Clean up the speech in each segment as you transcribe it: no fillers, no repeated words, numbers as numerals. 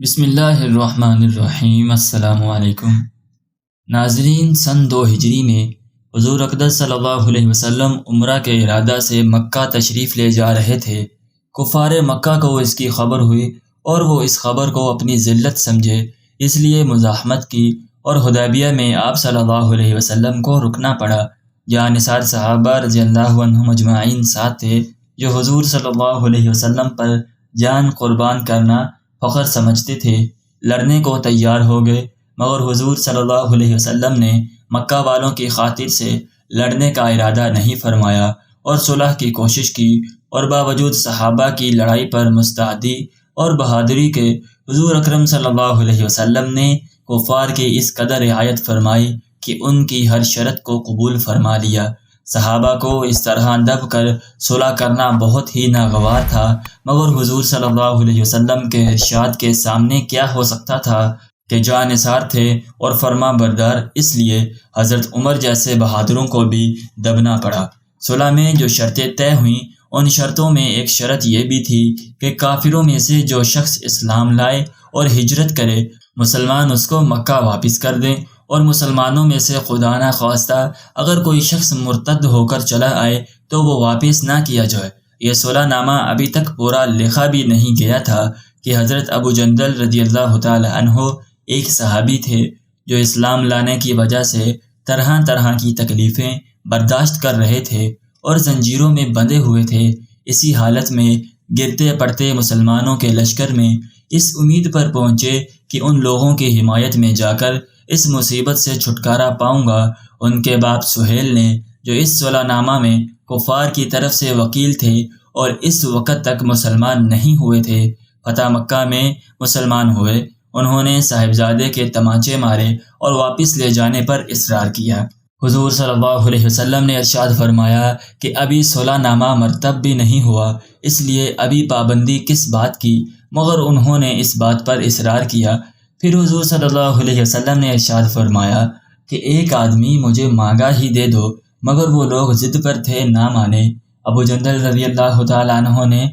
بسم اللہ الرحمن الرحیم۔ السلام علیکم ناظرین، سن 2 ہجری میں حضور اقدس صلی اللہ علیہ وسلم عمرہ کے ارادہ سے مکہ تشریف لے جا رہے تھے۔ کفار مکہ کو اس کی خبر ہوئی اور وہ اس خبر کو اپنی ذلت سمجھے، اس لیے مزاحمت کی اور حدیبیہ میں آپ صلی اللہ علیہ وسلم کو رکنا پڑا، جہاں نثار صحابہ رضی اللہ عنہم اجمعین ساتھ تھے، جو حضور صلی اللہ علیہ وسلم پر جان قربان کرنا فخر سمجھتے تھے۔ لڑنے کو تیار ہو گئے، مگر حضور صلی اللہ علیہ وسلم نے مکہ والوں کی خاطر سے لڑنے کا ارادہ نہیں فرمایا اور صلح کی کوشش کی، اور باوجود صحابہ کی لڑائی پر مستعدی اور بہادری کے حضور اکرم صلی اللہ علیہ وسلم نے کفار کی اس قدر رعایت فرمائی کہ ان کی ہر شرط کو قبول فرما لیا۔ صحابہ کو اس طرح دب کر صلح کرنا بہت ہی ناگوار تھا، مگر حضور صلی اللہ علیہ وسلم کے ارشاد کے سامنے کیا ہو سکتا تھا کہ جانثار تھے اور فرما بردار، اس لیے حضرت عمر جیسے بہادروں کو بھی دبنا پڑا۔ صلح میں جو شرطیں طے ہوئیں، ان شرطوں میں ایک شرط یہ بھی تھی کہ کافروں میں سے جو شخص اسلام لائے اور ہجرت کرے، مسلمان اس کو مکہ واپس کر دیں، اور مسلمانوں میں سے خدا نہ خواستہ اگر کوئی شخص مرتد ہو کر چلا آئے تو وہ واپس نہ کیا جائے۔ یہ صلح نامہ ابھی تک پورا لکھا بھی نہیں گیا تھا کہ حضرت ابو جندل رضی اللہ تعالی عنہ ایک صحابی تھے جو اسلام لانے کی وجہ سے طرح طرح کی تکلیفیں برداشت کر رہے تھے اور زنجیروں میں بندھے ہوئے تھے۔ اسی حالت میں گرتے پڑتے مسلمانوں کے لشکر میں اس امید پر پہنچے کہ ان لوگوں کی حمایت میں جا کر اس مصیبت سے چھٹکارا پاؤں گا۔ ان کے باپ سہیل نے، جو اس صلح نامہ میں کفار کی طرف سے وکیل تھے اور اس وقت تک مسلمان نہیں ہوئے تھے، فتح مکہ میں مسلمان ہوئے۔ انہوں نے صاحبزادے کے تمانچے مارے اور واپس لے جانے پر اصرار کیا۔ حضور صلی اللہ علیہ وسلم نے ارشاد فرمایا کہ ابھی صلح نامہ مرتب بھی نہیں ہوا، اس لیے ابھی پابندی کس بات کی، مگر انہوں نے اس بات پر اصرار کیا۔ پھر حضور صلی اللہ علیہ وسلم نے ارشاد فرمایا کہ ایک آدمی مجھے مانگا ہی دے دو، مگر وہ لوگ ضد پر تھے، نہ مانے۔ ابو جندل رضی اللہ تعالیٰ عنہ نے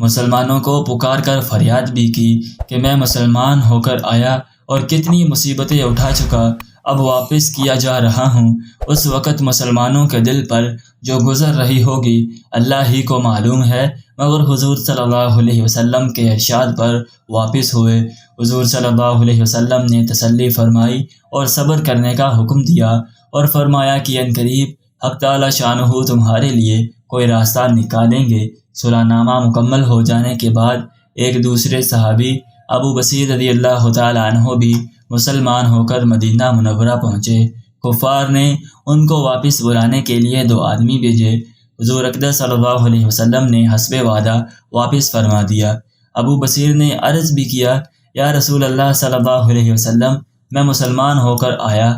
مسلمانوں کو پکار کر فریاد بھی کی کہ میں مسلمان ہو کر آیا اور کتنی مصیبتیں اٹھا چکا، اب واپس کیا جا رہا ہوں۔ اس وقت مسلمانوں کے دل پر جو گزر رہی ہوگی اللہ ہی کو معلوم ہے، مگر حضور صلی اللہ علیہ وسلم کے ارشاد پر واپس ہوئے۔ حضور صلی اللہ علیہ وسلم نے تسلی فرمائی اور صبر کرنے کا حکم دیا، اور فرمایا کہ عنقریب حق تعالی شانہ تمہارے لیے کوئی راستہ نکالیں گے۔ صلح نامہ مکمل ہو جانے کے بعد ایک دوسرے صحابی ابو بصیر رضی اللہ تعالی عنہ بھی مسلمان ہو کر مدینہ منورہ پہنچے۔ کفار نے ان کو واپس بلانے کے لیے 2 آدمی بھیجے۔ حضور اقدس صلی اللہ علیہ وسلم نے حسب وعدہ واپس فرما دیا۔ ابو بصیر نے عرض بھی کیا، یا رسول اللہ صلی اللہ علیہ وسلم، میں مسلمان ہو کر آیا،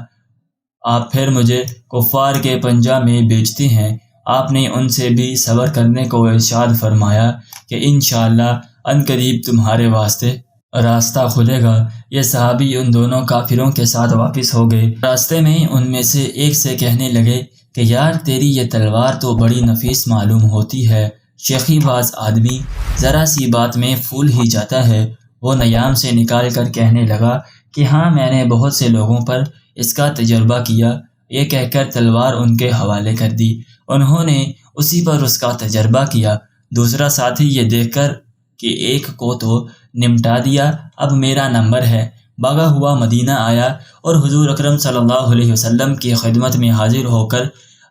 آپ پھر مجھے کفار کے پنجہ میں بیچتے ہیں۔ آپ نے ان سے بھی صبر کرنے کو ارشاد فرمایا کہ انشاءاللہ عنقریب تمہارے واسطے راستہ کھلے گا۔ یہ صحابی ان دونوں کافروں کے ساتھ واپس ہو گئے۔ راستے میں ان میں سے ایک سے کہنے لگے کہ یار، تیری یہ تلوار تو بڑی نفیس معلوم ہوتی ہے۔ شیخی باز آدمی ذرا سی بات میں پھول ہی جاتا ہے۔ وہ نیام سے نکال کر کہنے لگا کہ ہاں، میں نے بہت سے لوگوں پر اس کا تجربہ کیا۔ یہ کہہ کر تلوار ان کے حوالے کر دی۔ انہوں نے اسی پر اس کا تجربہ کیا۔ دوسرا ساتھی یہ دیکھ کر کہ ایک کو تو نمٹا دیا، اب میرا نمبر ہے، بھاگا ہوا مدینہ آیا اور حضور اکرم صلی اللہ علیہ وسلم کی خدمت میں حاضر ہو کر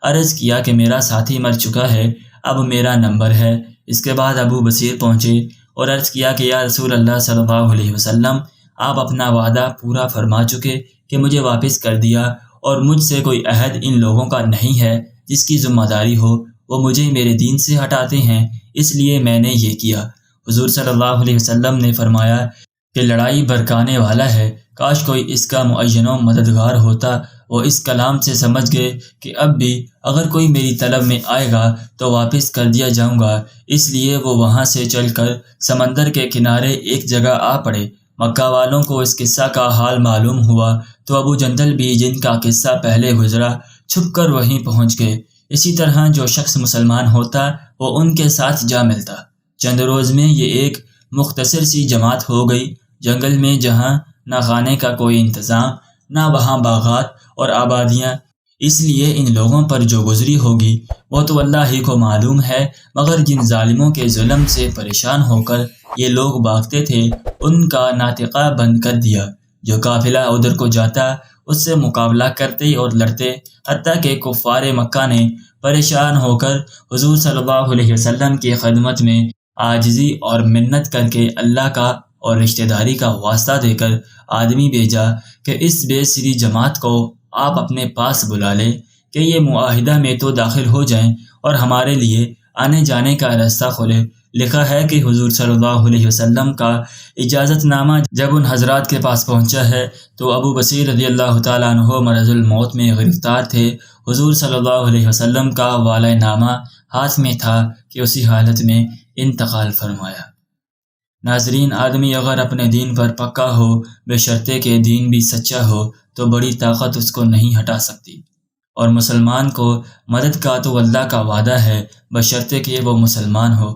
عرض کیا کہ میرا ساتھی مر چکا ہے، اب میرا نمبر ہے۔ اس کے بعد ابو بصیر پہنچے اور عرض کیا کہ یا رسول اللہ صلی اللہ علیہ وسلم، آپ اپنا وعدہ پورا فرما چکے کہ مجھے واپس کر دیا، اور مجھ سے کوئی عہد ان لوگوں کا نہیں ہے جس کی ذمہ داری ہو، وہ مجھے میرے دین سے ہٹاتے ہیں، اس لیے میں نے یہ کیا۔ حضور صلی اللہ علیہ وسلم نے فرمایا کہ لڑائی بھڑکانے والا ہے، کاش کوئی اس کا معین و مددگار ہوتا۔ وہ اس کلام سے سمجھ گئے کہ اب بھی اگر کوئی میری طلب میں آئے گا تو واپس کر دیا جاؤں گا، اس لیے وہ وہاں سے چل کر سمندر کے کنارے ایک جگہ آ پڑے۔ مکہ والوں کو اس قصہ کا حال معلوم ہوا تو ابو جندل بھی، جن کا قصہ پہلے گزرا، چھپ کر وہیں پہنچ گئے۔ اسی طرح جو شخص مسلمان ہوتا وہ ان کے ساتھ جا ملتا۔ چند روز میں یہ ایک مختصر سی جماعت ہو گئی جنگل میں جہاں نہ کھانے کا کوئی انتظام، نہ وہاں باغات اور آبادیاں، اس لیے ان لوگوں پر جو گزری ہوگی وہ تو اللہ ہی کو معلوم ہے، مگر جن ظالموں کے ظلم سے پریشان ہو کر یہ لوگ بھاگتے تھے ان کا ناطقہ بند کر دیا۔ جو قافلہ ادھر کو جاتا اس سے مقابلہ کرتے اور لڑتے، حتیٰ کہ کفار مکہ نے پریشان ہو کر حضور صلی اللہ علیہ وسلم کی خدمت میں عاجزی اور منت کر کے اللہ کا اور رشتہ داری کا واسطہ دے کر آدمی بھیجا کہ اس بے سری جماعت کو آپ اپنے پاس بلا لیں کہ یہ معاہدہ میں تو داخل ہو جائیں اور ہمارے لیے آنے جانے کا راستہ کھولے۔ لکھا ہے کہ حضور صلی اللہ علیہ وسلم کا اجازت نامہ جب ان حضرات کے پاس پہنچا ہے تو ابو بصیر رضی اللہ تعالیٰ عنہ مرض الموت میں گرفتار تھے۔ حضور صلی اللہ علیہ وسلم کا والہ نامہ ہاتھ میں تھا کہ اسی حالت میں انتقال فرمایا۔ ناظرین، آدمی اگر اپنے دین پر پکا ہو، بشرطے کہ دین بھی سچا ہو، تو بڑی طاقت اس کو نہیں ہٹا سکتی، اور مسلمان کو مدد کا تو اللہ کا وعدہ ہے بشرطے کہ وہ مسلمان ہو۔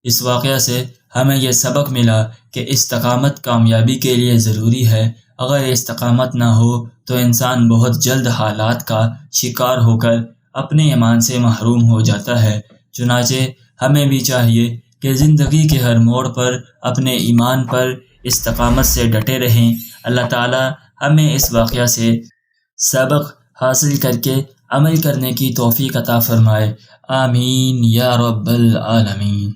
اس واقعہ سے ہمیں یہ سبق ملا کہ استقامت کامیابی کے لیے ضروری ہے۔ اگر استقامت نہ ہو تو انسان بہت جلد حالات کا شکار ہو کر اپنے ایمان سے محروم ہو جاتا ہے۔ چنانچہ ہمیں بھی چاہیے کہ زندگی کے ہر موڑ پر اپنے ایمان پر استقامت سے ڈٹے رہیں۔ اللہ تعالی ہمیں اس واقعہ سے سبق حاصل کر کے عمل کرنے کی توفیق عطا فرمائے۔ آمین یا رب العالمین۔